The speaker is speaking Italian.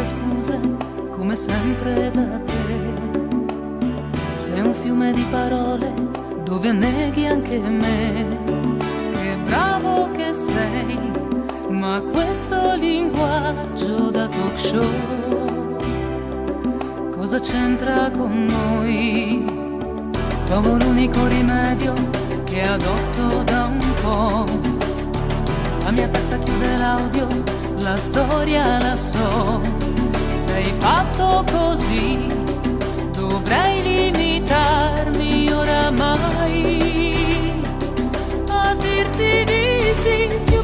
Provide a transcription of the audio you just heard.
scuse come sempre da te. Sei un fiume di parole dove anneghi anche me. Che bravo che sei, ma questo linguaggio da talk show cosa c'entra con noi? Trovo l'unico rimedio che adotto da un po'. La mia testa chiude l'audio, la storia la so. Sei fatto così, dovrei limitarmi oramai a dirti di sì.